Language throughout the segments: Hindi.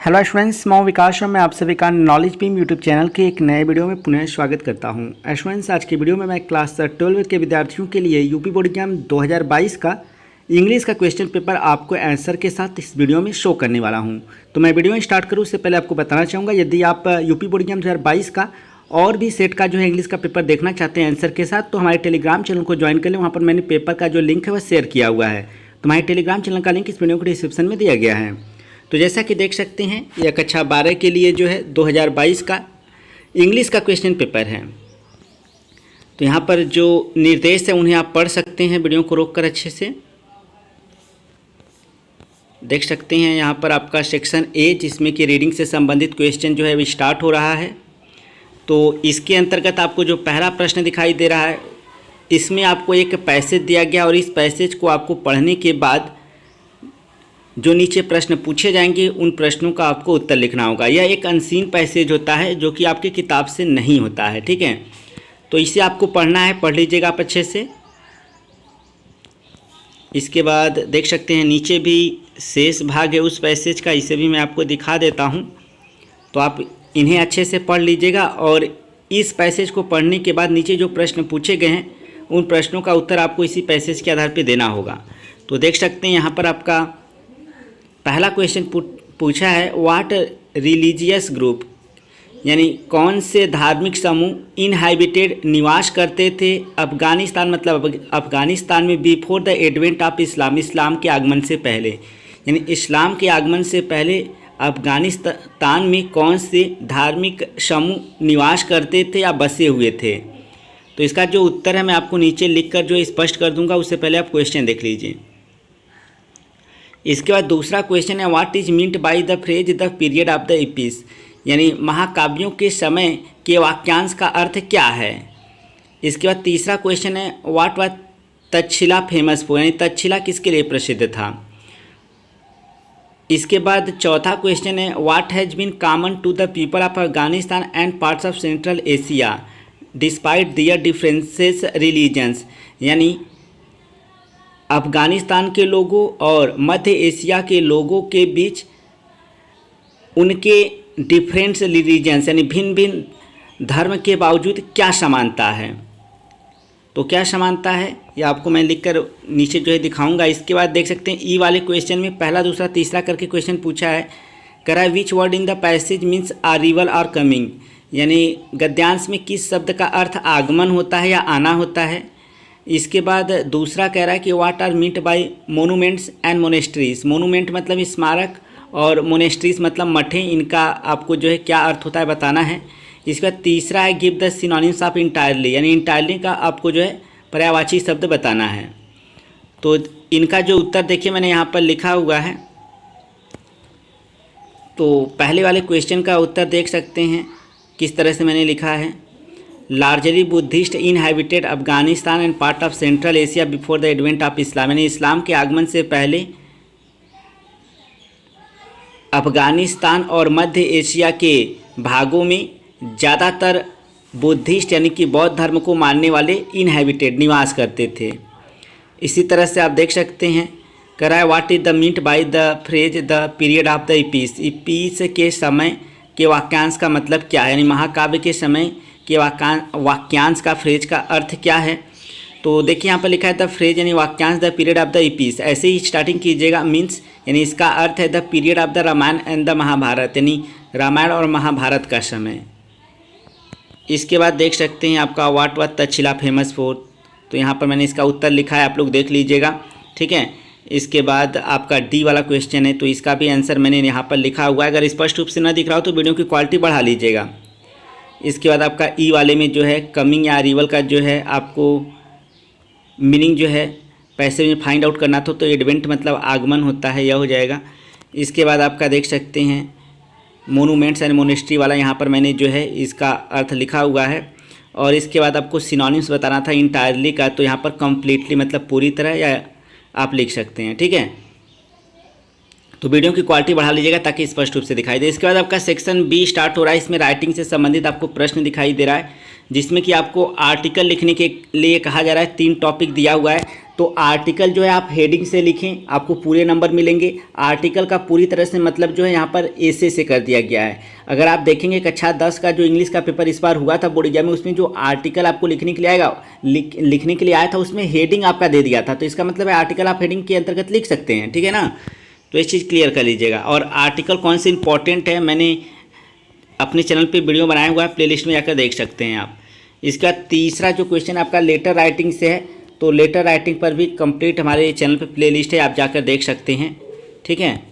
हेलो स्टूडेंट्स, मैं विकास और मैं आप सभी का नॉलेज बीम यूट्यूब चैनल के एक नए वीडियो में पुनः स्वागत करता हूं। स्टूडेंट्स, आज की वीडियो में मैं क्लास 12 के विद्यार्थियों के लिए यूपी बोर्ड एग्जाम 2022 का इंग्लिश का क्वेश्चन पेपर आपको आंसर के साथ इस वीडियो में शो करने वाला हूं। तो मैं वीडियो स्टार्ट करूँ उससे पहले आपको बताना चाहूँगा, यदि आप यूपी बोर्ड एग्जाम 2022 का और भी सेट का जो है इंग्लिश का पेपर देखना चाहते हैं आंसर के साथ, तो हमारे टेलीग्राम चैनल को ज्वाइन कर लें। वहाँ पर मैंने पेपर का जो लिंक है वह शेयर किया हुआ है। तो हमारे टेलीग्राम चैनल का लिंक इस वीडियो के डिस्क्रिप्शन में दिया गया है। तो जैसा कि देख सकते हैं, यह कक्षा 12 के लिए जो है 2022 का इंग्लिश का क्वेश्चन पेपर है। तो यहाँ पर जो निर्देश है उन्हें आप पढ़ सकते हैं वीडियो को रोककर अच्छे से। देख सकते हैं यहाँ पर आपका सेक्शन ए, जिसमें कि रीडिंग से संबंधित क्वेश्चन जो है वो स्टार्ट हो रहा है। तो इसके अंतर्गत आपको जो पहला प्रश्न दिखाई दे रहा है, इसमें आपको एक पैसेज दिया गया और इस पैसेज को आपको पढ़ने के बाद जो नीचे प्रश्न पूछे जाएंगे उन प्रश्नों का आपको उत्तर लिखना होगा। यह एक अनसीन पैसेज होता है जो कि आपकी किताब से नहीं होता है, ठीक है। तो इसे आपको पढ़ना है, पढ़ लीजिएगा आप अच्छे से। इसके बाद देख सकते हैं नीचे भी शेष भाग है उस पैसेज का, इसे भी मैं आपको दिखा देता हूँ। तो आप इन्हें अच्छे से पढ़ लीजिएगा और इस पैसेज को पढ़ने के बाद नीचे जो प्रश्न पूछे गए हैं उन प्रश्नों का उत्तर आपको इसी पैसेज के आधार पर देना होगा। तो देख सकते हैं यहाँ पर आपका पहला क्वेश्चन पूछा है, व्हाट रिलीजियस ग्रुप, यानी कौन से धार्मिक समूह इनहाइबिटेड निवास करते थे अफगानिस्तान, मतलब अफगानिस्तान में before the advent of Islam, इस्लाम के आगमन से पहले। यानी इस्लाम के आगमन से पहले अफगानिस्तान में कौन से धार्मिक समूह निवास करते थे या बसे हुए थे। तो इसका जो उत्तर है मैं आपको नीचे लिखकर जो स्पष्ट कर दूंगा, उससे पहले आप क्वेश्चन देख लीजिए। इसके बाद दूसरा क्वेश्चन है, what is meant bye the phrase the period of the Apis, यानी महाकाव्यों के समय के वाक्यांश का अर्थ क्या है। इसके बाद तीसरा क्वेश्चन है, what was Takshashila famous for, यानी तक्षशिला किसके लिए प्रसिद्ध था। इसके बाद चौथा क्वेश्चन है, what has been common to the people of Afghanistan and parts of central Asia despite their differences religions, यानी अफ़गानिस्तान के लोगों और मध्य एशिया के लोगों के बीच उनके डिफरेंस रिलीजन्स यानी भिन्न भिन्न धर्म के बावजूद क्या समानता है। तो क्या समानता है ये आपको मैं लिखकर नीचे जो है दिखाऊंगा। इसके बाद देख सकते हैं ई वाले क्वेश्चन में पहला दूसरा तीसरा करके क्वेश्चन पूछा है, कह रहा है which word in the passage means arrival और कमिंग, यानी गद्यांश में किस शब्द का अर्थ आगमन होता है या आना होता है। इसके बाद दूसरा कह रहा है कि what are meant by monuments and monasteries, monument मतलब स्मारक और मोनेस्ट्रीज मतलब मठे, इनका आपको जो है क्या अर्थ होता है बताना है। इसके बाद तीसरा है give the synonyms of entirely, यानी इंटायरली का आपको जो है पर्यायवाची शब्द बताना है। तो इनका जो उत्तर देखिए मैंने यहाँ पर लिखा हुआ है। तो पहले वाले क्वेश्चन का उत्तर देख सकते हैं किस तरह से मैंने लिखा है, largely Buddhist inhibited Afghanistan and part of central Asia before the advent of Islam, यानी इस्लाम के आगमन से पहले अफगानिस्तान और मध्य एशिया के भागों में ज़्यादातर बुद्धिस्ट यानी कि बौद्ध धर्म को मानने वाले इनहाइबिटेड निवास करते थे। इसी तरह से आप देख सकते हैं, कह रहा है what is the meant by the phrase the period of the epics, epics के समय के वाक्यांश का मतलब क्या है, यानी महाकाव्य के समय कि वाक्यांश का फ्रेज का अर्थ क्या है। तो देखिए यहाँ पर लिखा है द फ्रेज यानी वाक्यांश the period of the epics, ऐसे ही स्टार्टिंग कीजिएगा। मीन्स यानी इसका अर्थ है the period of the Ramayana and the Mahabharata, यानी रामायण और महाभारत का समय। इसके बाद देख सकते हैं आपका what was Takshashila famous for, तो यहाँ पर मैंने इसका उत्तर लिखा है, आप लोग देख लीजिएगा, ठीक है। इसके बाद आपका डी वाला क्वेश्चन है, तो इसका भी आंसर मैंने यहाँ पर लिखा हुआ है। अगर स्पष्ट रूप से न दिख रहा हो तो वीडियो की क्वालिटी बढ़ा लीजिएगा। इसके बाद आपका ई वाले में जो है कमिंग या अराइवल का जो है आपको मीनिंग जो है पैसे में फाइंड आउट करना था, तो एडवेंट मतलब आगमन होता है, यह हो जाएगा। इसके बाद आपका देख सकते हैं मोनूमेंट्स एंड मोनेस्ट्री वाला, यहाँ पर मैंने जो है इसका अर्थ लिखा हुआ है। और इसके बाद आपको सिनोनिम्स बताना था इंटायरली का, तो यहाँ पर कम्प्लीटली मतलब पूरी तरह या आप लिख सकते हैं, ठीक है। तो वीडियो की क्वालिटी बढ़ा लीजिएगा ताकि स्पष्ट रूप से दिखाई दे। इसके बाद आपका सेक्शन बी स्टार्ट हो रहा है। इसमें राइटिंग से संबंधित आपको प्रश्न दिखाई दे रहा है, जिसमें कि आपको आर्टिकल लिखने के लिए कहा जा रहा है। 3 टॉपिक दिया हुआ है, तो आर्टिकल जो है आप हेडिंग से लिखें, आपको पूरे नंबर मिलेंगे। आर्टिकल का पूरी तरह से मतलब जो है यहाँ पर ऐसे से कर दिया गया है। अगर आप देखेंगे कक्षा 10 का जो इंग्लिश का पेपर इस बार हुआ था बोर्ड एग्जाम में, उसमें जो आर्टिकल आपको लिखने के लिए आएगा लिखने के लिए आया था, उसमें हेडिंग आपका दे दिया था। तो इसका मतलब है आर्टिकल आप हेडिंग के अंतर्गत लिख सकते हैं, ठीक है ना। तो इस चीज़ क्लियर कर लीजिएगा। और आर्टिकल कौन से इंपॉर्टेंट है, मैंने अपने चैनल पे वीडियो बनाया हुआ है, प्लेलिस्ट में जाकर देख सकते हैं आप। इसका तीसरा जो क्वेश्चन आपका लेटर राइटिंग से है, तो लेटर राइटिंग पर भी कंप्लीट हमारे चैनल पे प्लेलिस्ट है, आप जाकर देख सकते हैं, ठीक है।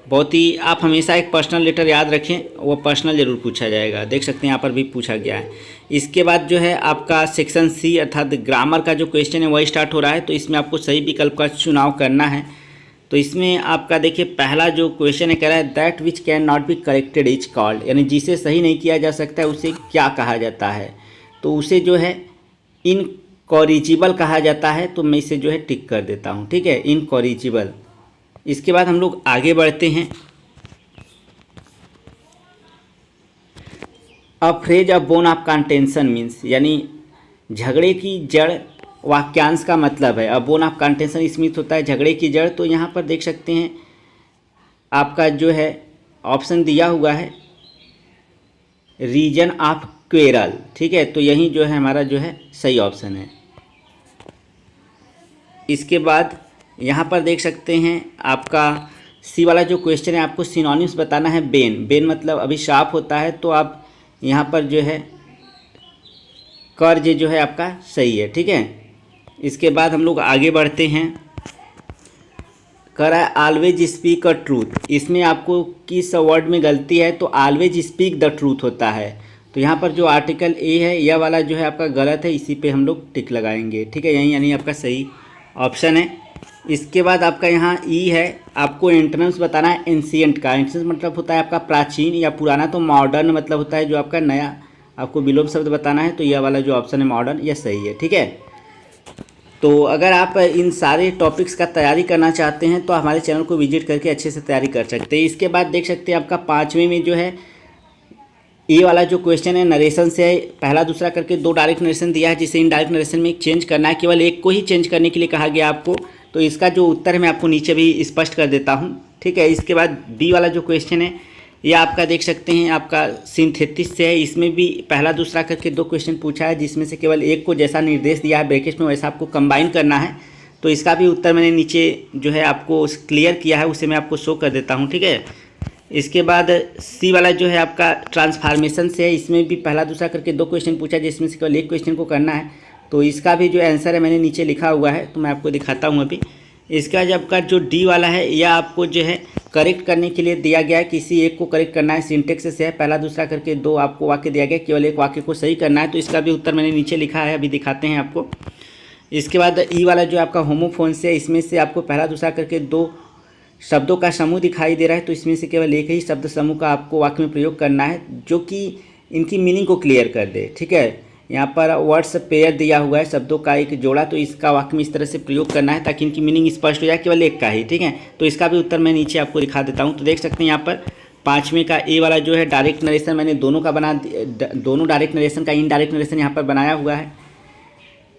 बहुत ही आप हमेशा एक पर्सनल लेटर याद रखें, वो पर्सनल ज़रूर पूछा जाएगा, देख सकते हैं यहाँ पर भी पूछा गया है। इसके बाद जो है आपका सेक्शन सी अर्थात ग्रामर का जो क्वेश्चन है वही स्टार्ट हो रहा है। तो इसमें आपको सही विकल्प का चुनाव करना है। तो इसमें आपका देखिए पहला जो क्वेश्चन है कह रहा है that which can not be corrected is called, यानी जिसे सही नहीं किया जा सकता है उसे क्या कहा जाता है। तो उसे जो है इनकॉरिजिबल कहा जाता है। तो मैं इसे जो है टिक कर देता हूँ, ठीक है, इनकॉरिजिबल। इसके बाद हम लोग आगे बढ़ते हैं। A phrase a bone of contention means, यानी झगड़े की जड़ वाक्यांश का मतलब है। अब बोन ऑफ कंटेंशन इसमें होता है झगड़े की जड़। तो यहाँ पर देख सकते हैं आपका जो है ऑप्शन दिया हुआ है रीजन ऑफ क्वेरल, ठीक है। तो यही जो है हमारा जो है सही ऑप्शन है। इसके बाद यहाँ पर देख सकते हैं आपका सी वाला जो क्वेश्चन है, आपको सिनोनिम्स बताना है। बेन, बेन मतलब अभिशाप होता है। तो आप यहाँ पर जो है कर्ज जो है आपका सही है, ठीक है। इसके बाद हम लोग आगे बढ़ते हैं। कह रहा है ऑलवेज स्पीक अ ट्रूथ। इसमें आपको किस वर्ड में गलती है, तो ऑलवेज स्पीक द ट्रूथ होता है। तो यहाँ पर जो आर्टिकल ए है यह वाला जो है आपका गलत है, इसी पे हम लोग टिक लगाएंगे, ठीक है। यही यानी आपका सही ऑप्शन है। इसके बाद आपका यहाँ ई है, आपको एंटोनिम्स बताना है एंशिएंट का। एंशिएंट मतलब होता है आपका प्राचीन या पुराना, तो मॉडर्न मतलब होता है जो आपका नया। आपको विलोम शब्द बताना है, तो यह वाला जो ऑप्शन है मॉडर्न, यह सही है, ठीक है। तो अगर आप इन सारे टॉपिक्स का तैयारी करना चाहते हैं तो हमारे चैनल को विजिट करके अच्छे से तैयारी कर सकते हैं। इसके बाद देख सकते हैं आपका 5वें में जो है ये वाला जो क्वेश्चन है नरेशन से है। पहला दूसरा करके 2 डायरेक्ट नरेशन दिया है, जिसे इनडायरेक्ट नरेशन में चेंज करना है। केवल एक को ही चेंज करने के लिए कहा गया आपको। तो इसका जो उत्तर है मैं आपको नीचे भी स्पष्ट कर देता हूँ, ठीक है। इसके बाद बी वाला जो क्वेश्चन है ये आपका देख सकते हैं आपका सिंथेसिस से है। इसमें भी पहला दूसरा करके 2 क्वेश्चन पूछा है, जिसमें से केवल एक को जैसा निर्देश दिया है ब्रैकेट में वैसा आपको कंबाइन करना है। तो इसका भी उत्तर मैंने नीचे जो है आपको क्लियर किया है, उसे मैं आपको शो कर देता हूँ, ठीक है। इसके बाद सी वाला जो है आपका ट्रांसफॉर्मेशन से है। इसमें भी पहला दूसरा करके 2 क्वेश्चन पूछा है, जिसमें से केवल एक क्वेश्चन को करना है। तो इसका भी जो आंसर है मैंने नीचे लिखा हुआ है, तो मैं आपको दिखाता हूँ अभी। इसका जब का जो डी वाला है यह आपको जो है करेक्ट करने के लिए दिया गया है, किसी एक को करेक्ट करना है। सिंटेक्स से है, पहला दूसरा करके 2 आपको वाक्य दिया गया, केवल एक वाक्य को सही करना है। तो इसका भी उत्तर मैंने नीचे लिखा है, अभी दिखाते हैं आपको। इसके बाद ई वाला जो आपका होमोफोन से है, इसमें से आपको पहला दूसरा करके 2 शब्दों का समूह दिखाई दे रहा है। तो इसमें से केवल एक ही शब्द समूह का आपको वाक्य में प्रयोग करना है, जो कि इनकी मीनिंग को क्लियर कर दे, ठीक है। यहाँ पर वर्ड्स पेयर दिया हुआ है, शब्दों का एक जोड़ा। तो इसका वाक्य में इस तरह से प्रयोग करना है ताकि इनकी मीनिंग स्पष्ट हो जाए, केवल एक का ही, ठीक है। तो इसका भी उत्तर मैं नीचे आपको दिखा देता हूँ। तो देख सकते हैं यहाँ पर 5वें का ए वाला जो है डायरेक्ट नरेशन, मैंने दोनों का दोनों डायरेक्ट नरेशन का इनडायरेक्ट नरेशन यहाँ पर बनाया हुआ है।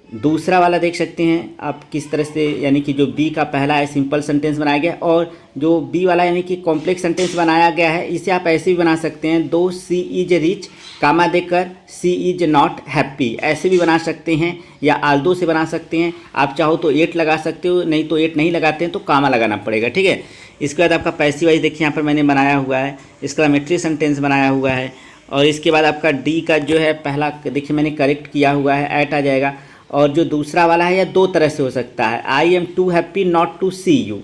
दूसरा वाला देख सकते हैं आप किस तरह से, यानी कि जो बी का पहला है सिंपल सेंटेंस बनाया गया, और जो बी वाला यानी कि कॉम्प्लेक्स सेंटेंस बनाया गया है, इसे आप ऐसे भी बना सकते हैं। दो सी इज रिच कामा देकर सी इज नॉट हैप्पी, ऐसे भी बना सकते हैं, या आल्दो से बना सकते हैं। आप चाहो तो 8 लगा सकते हो, नहीं तो 8 नहीं लगाते हैं तो कामा लगाना पड़ेगा, ठीक है। इसके बाद आपका पैसिव वाइज देखिए यहाँ पर मैंने बनाया हुआ है, एक्सक्लेमेटरी सेंटेंस बनाया हुआ है। और इसके बाद आपका डी का जो है पहला देखिए मैंने करेक्ट किया हुआ है, ऐट आ जाएगा। और जो दूसरा वाला है यह 2 तरह से हो सकता है, I am too happy not to see you.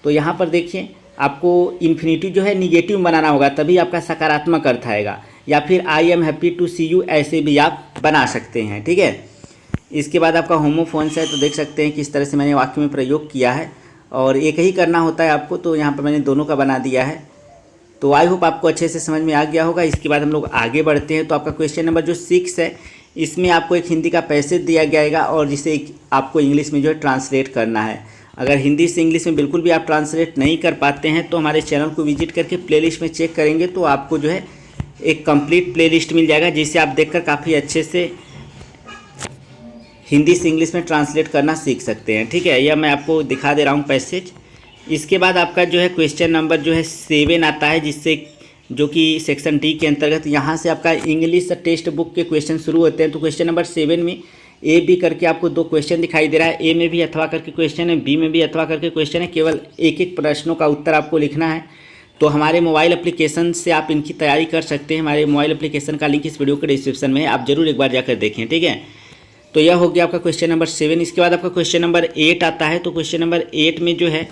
तो यहाँ पर देखिए आपको इन्फिनिटिव जो है निगेटिव बनाना होगा, तभी आपका सकारात्मक अर्थ आएगा, या फिर I am happy to see you ऐसे भी आप बना सकते हैं, ठीक है। इसके बाद आपका होमोफोन्स है, तो देख सकते हैं किस तरह से मैंने वाक्य में प्रयोग किया है, और एक ही करना होता है आपको। तो यहाँ पर मैंने दोनों का बना दिया है। तो आई होप आपको अच्छे से समझ में आ गया होगा। इसके बाद हम लोग आगे बढ़ते हैं। तो आपका क्वेश्चन नंबर जो 6 है, इसमें आपको एक हिंदी का पैसेज दिया जाएगा और जिसे आपको इंग्लिश में जो है ट्रांसलेट करना है। अगर हिंदी से इंग्लिश में बिल्कुल भी आप ट्रांसलेट नहीं कर पाते हैं तो हमारे चैनल को विजिट करके प्लेलिस्ट में चेक करेंगे तो आपको जो है एक कंप्लीट प्लेलिस्ट मिल जाएगा, जिसे आप देखकर काफ़ी अच्छे से हिंदी से इंग्लिश में ट्रांसलेट करना सीख सकते हैं। ठीक है, यह मैं आपको दिखा दे रहा हूँ पैसेज। इसके बाद आपका जो है क्वेश्चन नंबर जो है 7 आता है, जिससे जो कि सेक्शन डी के अंतर्गत यहाँ से आपका इंग्लिश टेक्स्ट बुक के क्वेश्चन शुरू होते हैं। तो क्वेश्चन नंबर 7 में ए बी करके आपको 2 क्वेश्चन दिखाई दे रहा है। ए में भी अथवा करके क्वेश्चन है, बी में भी अथवा करके क्वेश्चन है। केवल एक एक प्रश्नों का उत्तर आपको लिखना है। तो हमारे मोबाइल एप्लीकेशन से आप इनकी तैयारी कर सकते हैं। हमारे मोबाइल एप्लीकेशन का लिंक इस वीडियो के डिस्क्रिप्शन में है, आप जरूर एक बार जाकर देखें। ठीक है, तो यह हो गया आपका क्वेश्चन नंबर 7। इसके बाद आपका क्वेश्चन नंबर 8 आता है। तो क्वेश्चन नंबर 8 में जो है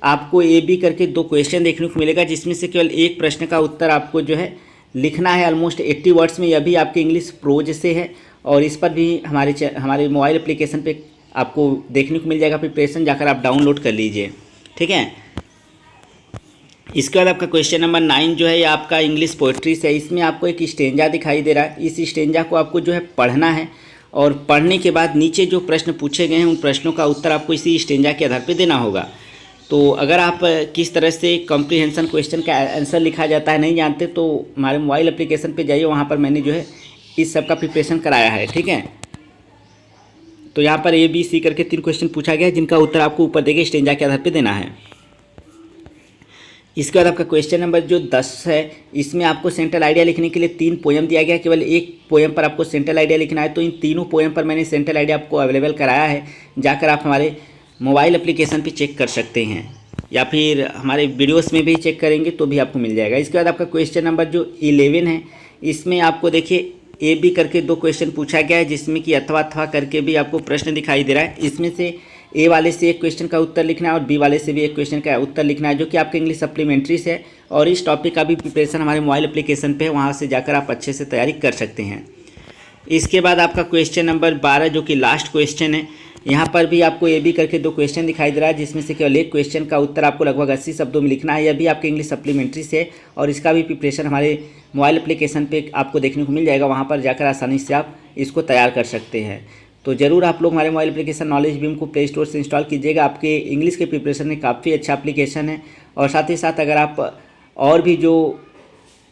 आपको ए बी करके 2 क्वेश्चन देखने को मिलेगा, जिसमें से केवल एक प्रश्न का उत्तर आपको जो है लिखना है ऑलमोस्ट 80 वर्ड्स में। यह भी आपके इंग्लिश प्रोज से है और इस पर भी हमारे मोबाइल एप्लीकेशन पे आपको देखने को मिल जाएगा प्रिपरेशन, जाकर आप डाउनलोड कर लीजिए। ठीक है, इसके बाद आपका क्वेश्चन नंबर 9 जो है ये आपका इंग्लिश पोएट्री से है। इसमें आपको एक स्टेंजा दिखाई दे रहा है। इस स्टेंजा को आपको जो है पढ़ना है और पढ़ने के बाद नीचे जो प्रश्न पूछे गए हैं उन प्रश्नों का उत्तर आपको इसी स्टेंजा के आधार पर देना होगा। तो अगर आप किस तरह से कॉम्प्रिहेंशन क्वेश्चन का आंसर लिखा जाता है नहीं जानते तो हमारे मोबाइल एप्लीकेशन पे जाइए, वहाँ पर मैंने जो है इस सब का प्रिपरेशन कराया है। ठीक है, तो यहाँ पर ए बी सी करके 3 क्वेश्चन पूछा गया है, जिनका उत्तर आपको ऊपर देके स्टेंजा के आधार पे देना है। इसके बाद आपका क्वेश्चन नंबर जो 10 है, इसमें आपको सेंट्रल आइडिया लिखने के लिए 3 पोएम दिया गया है। केवल एक पोएम पर आपको सेंट्रल आइडिया लिखना है। तो इन तीनों पोएम पर मैंने सेंट्रल आइडिया आपको अवेलेबल कराया है, जाकर आप हमारे मोबाइल एप्लीकेशन पे चेक कर सकते हैं, या फिर हमारे वीडियोस में भी चेक करेंगे तो भी आपको मिल जाएगा। इसके बाद आपका क्वेश्चन नंबर जो 11 है, इसमें आपको देखिए ए बी करके 2 क्वेश्चन पूछा गया है, जिसमें कि अथवा अथवा करके भी आपको प्रश्न दिखाई दे रहा है। इसमें से ए वाले से एक क्वेश्चन का उत्तर लिखना है और बी वाले से भी एक क्वेश्चन का उत्तर लिखना है, जो कि आपके इंग्लिश सप्लीमेंट्री से है। और इस टॉपिक का भी प्रिपरेशन हमारे मोबाइल एप्लीकेशन पे है, वहाँ से जाकर आप अच्छे से तैयारी कर सकते हैं। इसके बाद आपका क्वेश्चन नंबर 12 जो कि लास्ट क्वेश्चन है, यहाँ पर भी आपको ए बी करके 2 क्वेश्चन दिखाई दे रहा है, जिसमें से केवल एक क्वेश्चन का उत्तर आपको लगभग 80 शब्दों में लिखना है। यह भी आपके इंग्लिश सप्लीमेंट्री से है और इसका भी प्रिपरेशन हमारे मोबाइल एप्लीकेशन पे आपको देखने को मिल जाएगा, वहाँ पर जाकर आसानी से आप इसको तैयार कर सकते हैं। तो ज़रूर आप लोग हमारे मोबाइल एप्लीकेशन नॉलेज बीम को प्ले स्टोर से इंस्टॉल कीजिएगा। आपके इंग्लिश के प्रिपरेशन में काफ़ी अच्छा एप्लीकेशन है। और साथ ही साथ अगर आप और भी जो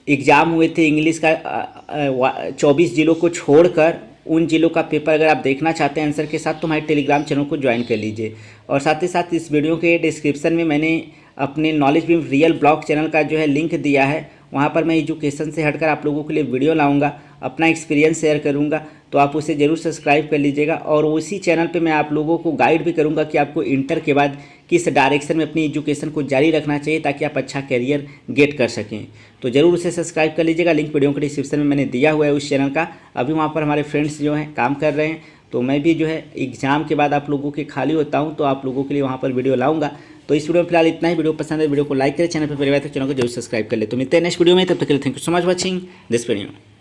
एग्ज़ाम हुए थे इंग्लिश का 24 जिलों को छोड़कर उन जिलों का पेपर अगर आप देखना चाहते हैं आंसर के साथ, तो हमारे टेलीग्राम चैनल को ज्वाइन कर लीजिए। और साथ ही साथ इस वीडियो के डिस्क्रिप्शन में मैंने अपने knowledge beam real blog channel का जो है लिंक दिया है। वहाँ पर मैं एजुकेशन से हटकर आप लोगों के लिए वीडियो लाऊंगा, अपना एक्सपीरियंस शेयर करूँगा, तो आप उसे ज़रूर सब्सक्राइब कर लीजिएगा। और उसी चैनल पे मैं आप लोगों को गाइड भी करूँगा कि आपको इंटर के बाद किस डायरेक्शन में अपनी एजुकेशन को जारी रखना चाहिए, ताकि आप अच्छा करियर गेट कर सकें। तो ज़रूर उसे सब्सक्राइब कर लीजिएगा। लिंक वीडियो के डिस्क्रिप्शन में मैंने दिया हुआ है उस चैनल का। अभी वहाँ पर हमारे फ्रेंड्स जो हैं काम कर रहे हैं, तो मैं भी जो है एग्ज़ाम के बाद आप लोगों के खाली होता हूँ, तो आप लोगों के लिए वहाँ पर वीडियो लाऊंगा। तो इस वीडियो में फिलहाल इतना ही। वीडियो पसंद है वीडियो को लाइक करें, चैनल पर पहली बार तक चैनल को जरूर सब्सक्राइब कर ले। तो मिलते हैं नेक्स्ट वीडियो में, तब तक के लिए thank you so much watching this video.